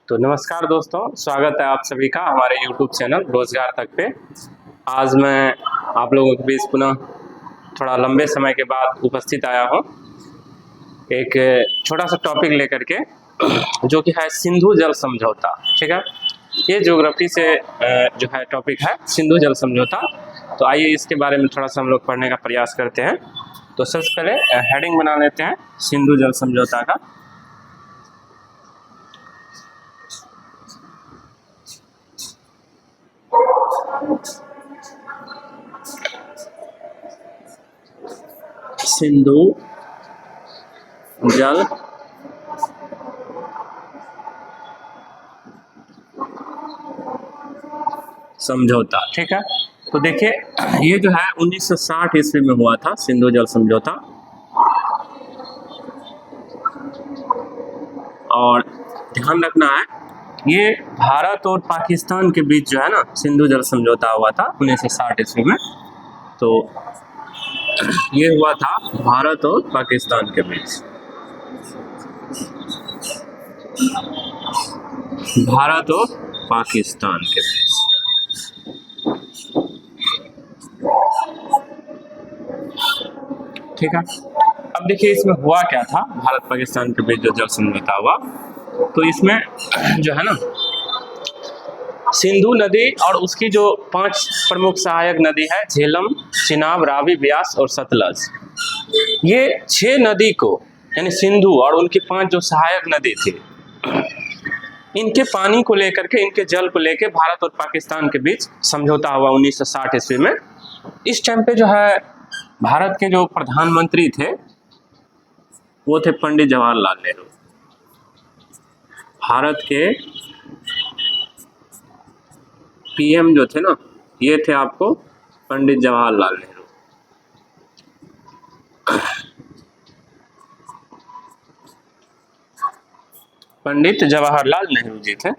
तो नमस्कार दोस्तों, स्वागत है आप सभी का हमारे YouTube चैनल रोजगार तक पे। आज मैं आप लोगों के बीच पुनः थोड़ा लंबे समय के बाद उपस्थित आया हूँ एक छोटा सा टॉपिक लेकर के, जो कि है सिंधु जल समझौता। ठीक है, ये ज्योग्राफी से जो है टॉपिक है सिंधु जल समझौता। तो आइए इसके बारे में थोड़ा सा हम लोग पढ़ने का प्रयास करते हैं। तो सबसे पहले हेडिंग बना लेते हैं सिंधु जल समझौता का। सिंधु जल समझौता। ठीक है, तो देखिए ये जो है 1960 ईस्वी में हुआ था सिंधु जल समझौता। और ध्यान रखना है, ये भारत और पाकिस्तान के बीच जो है ना सिंधु जल समझौता हुआ था 1960 ईस्वी में। तो ये हुआ था भारत और पाकिस्तान के बीच। भारत और पाकिस्तान के बीच। ठीक है, अब देखिए इसमें हुआ क्या था। भारत पाकिस्तान के बीच जो जल समझौता हुआ, तो इसमें जो है ना सिंधु नदी और उसकी जो 5 प्रमुख सहायक नदी है, झेलम, चिनाब, रावी, ब्यास और सतलज। ये 6 नदी को यानी सिंधु और उनकी 5 जो सहायक नदी थी, इनके पानी को लेकर के, इनके जल को लेकर भारत और पाकिस्तान के बीच समझौता हुआ 1960 ईस्वी में। इस टाइम पे जो है भारत के जो प्रधानमंत्री थे वो थे पंडित जवाहरलाल नेहरू। भारत के पीएम जो थे ना, ये थे आपको पंडित जवाहरलाल नेहरू। पंडित जवाहरलाल नेहरू जी थे।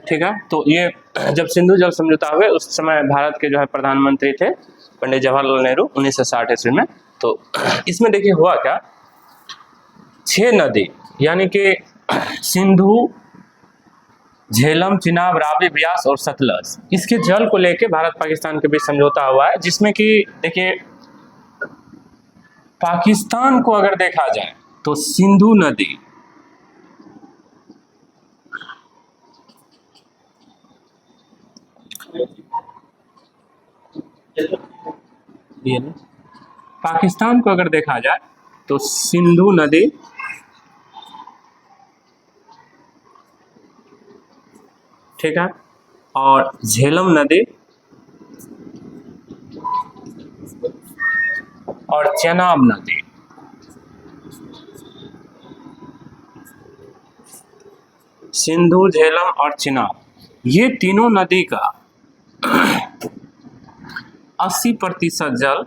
ठीक है, तो ये जब सिंधु जल समझौता हुए उस समय भारत के जो है प्रधानमंत्री थे पंडित जवाहरलाल नेहरू 1960 ईस्वी में। तो इसमें देखिए हुआ क्या, 6 नदी यानी कि सिंधु, झेलम, चिनाब, रावी, ब्यास और सतलज, इसके जल को लेके भारत पाकिस्तान के बीच समझौता हुआ है। जिसमें कि देखिए पाकिस्तान को अगर देखा जाए तो सिंधु नदी पाकिस्तान को अगर देखा जाए तो सिंधु नदी ठीक है, और झेलम नदी और चेनाब नदी। सिंधु, झेलम और चिनाब, ये तीनों नदी का 80% जल,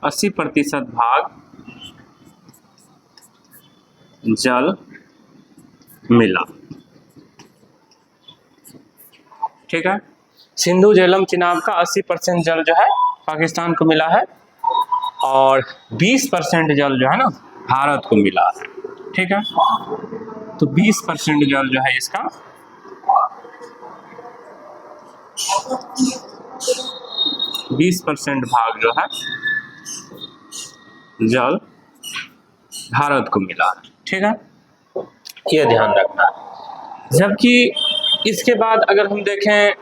80% भाग जल मिला। ठीक है, सिंधु, झेलम, चिनाब का 80% जल जो है पाकिस्तान को मिला है और 20% जल जो है ना भारत को मिला है। ठीक है, तो 20% जल जो है इसका 20% भाग जो है जल भारत को मिला है। ठीक है, ये ध्यान रखना है। जबकि इसके बाद अगर हम देखें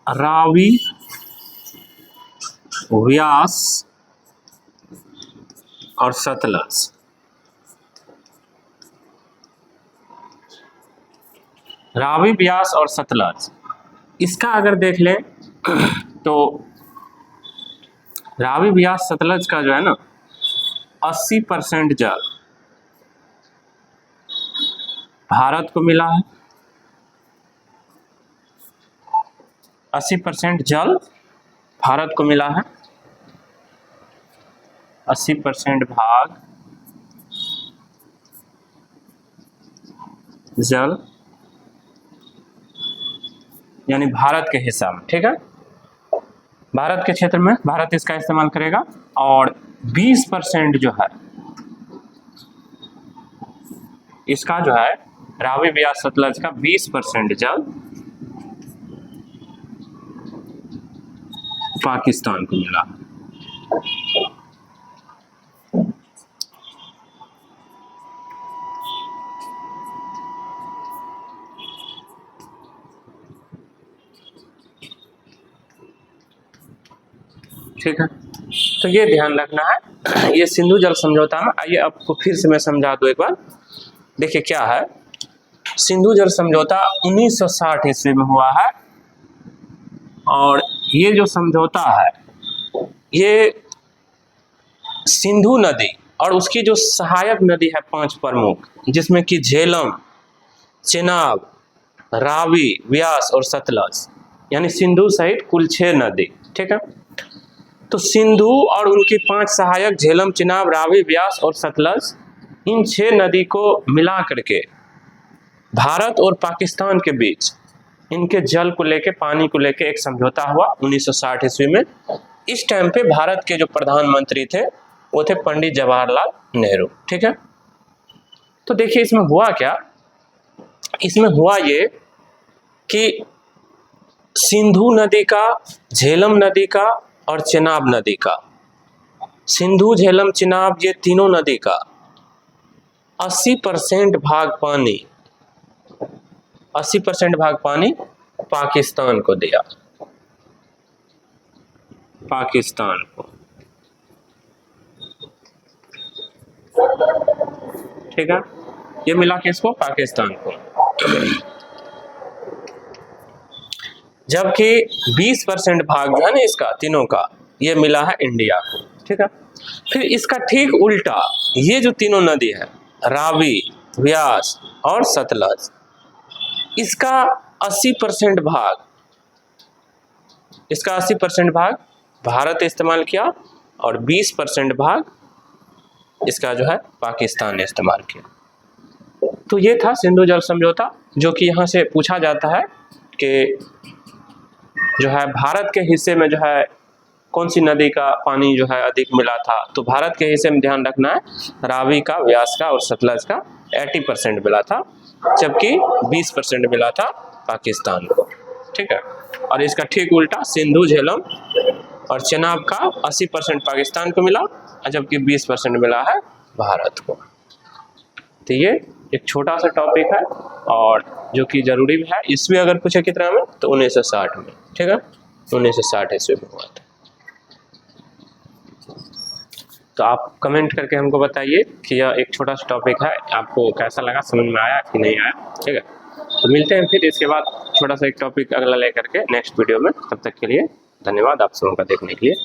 रावी, व्यास और सतलज, रावी, ब्यास और सतलज, इसका अगर देख लें तो रावी, ब्यास, सतलज का जो है ना 80% जल भारत को मिला है। 80% जल भारत को मिला है, 80% भाग जल यानी भारत के हिस्सा में, ठीक है, भारत के क्षेत्र में भारत इसका इस्तेमाल करेगा। और 20% जो है इसका जो है रावी ब्यास सतलज का 20% जल पाकिस्तान को मिला। ठीक है, तो ये ध्यान रखना है। ये सिंधु जल समझौता में, आइए आपको फिर से मैं समझा दूं एक बार। देखिए क्या है, सिंधु जल समझौता 1960 ईस्वी में हुआ है। और ये जो समझौता है ये सिंधु नदी और उसकी जो सहायक नदी है 5 प्रमुख, जिसमें कि झेलम, चेनाब, रावी, व्यास और सतलज, यानी सिंधु सहित कुल 6 नदी। ठीक है, तो सिंधु और उनकी 5 सहायक झेलम, चिनाब, रावी, व्यास और सतलज, इन 6 नदी को मिला करके भारत और पाकिस्तान के बीच इनके जल को लेके, पानी को लेके एक समझौता हुआ 1960 ईस्वी में। इस टाइम पे भारत के जो प्रधानमंत्री थे वो थे पंडित जवाहरलाल नेहरू। ठीक है, तो देखिए इसमें हुआ क्या, इसमें हुआ ये कि सिंधु नदी का, झेलम नदी का और चेनाब नदी का, सिंधु, झेलम, चिनाब, ये तीनों नदी का 80% भाग पानी, 80% भाग पानी पाकिस्तान को दिया, पाकिस्तान को। ठीक है, ये मिला किसको, पाकिस्तान को। जबकि 20% भाग जो है ना इसका, तीनों का, ये मिला है इंडिया को। ठीक है, फिर इसका ठीक उल्टा ये जो तीनों नदी है, रावी, व्यास और सतलज, इसका 80% भाग, इसका 80% भाग भारत इस्तेमाल किया और 20% भाग इसका जो है पाकिस्तान ने इस्तेमाल किया। तो ये था सिंधु जल समझौता, जो कि यहाँ से पूछा जाता है कि जो है भारत के हिस्से में जो है कौन सी नदी का पानी जो है अधिक मिला था। तो भारत के हिस्से में ध्यान रखना है, रावी का, व्यास का और सतलज का 80% मिला था, जबकि 20% मिला था पाकिस्तान को। ठीक है, और इसका ठीक उल्टा सिंधु, झेलम और चेनाब का 80% पाकिस्तान को मिला, जबकि 20% मिला है भारत को। तो ये एक छोटा सा टॉपिक है और जो कि जरूरी भी है। इसमें अगर पूछे कितना में, तो 1960 में। ठीक है, 1960 ईस्वी में हुआ था। तो आप कमेंट करके हमको बताइए कि यह एक छोटा सा टॉपिक है, आपको कैसा लगा, समझ में आया कि नहीं आया। ठीक है, तो मिलते हैं फिर इसके बाद छोटा सा एक टॉपिक अगला लेकर के नेक्स्ट वीडियो में। तब तक के लिए धन्यवाद आप सबों का देखने के लिए।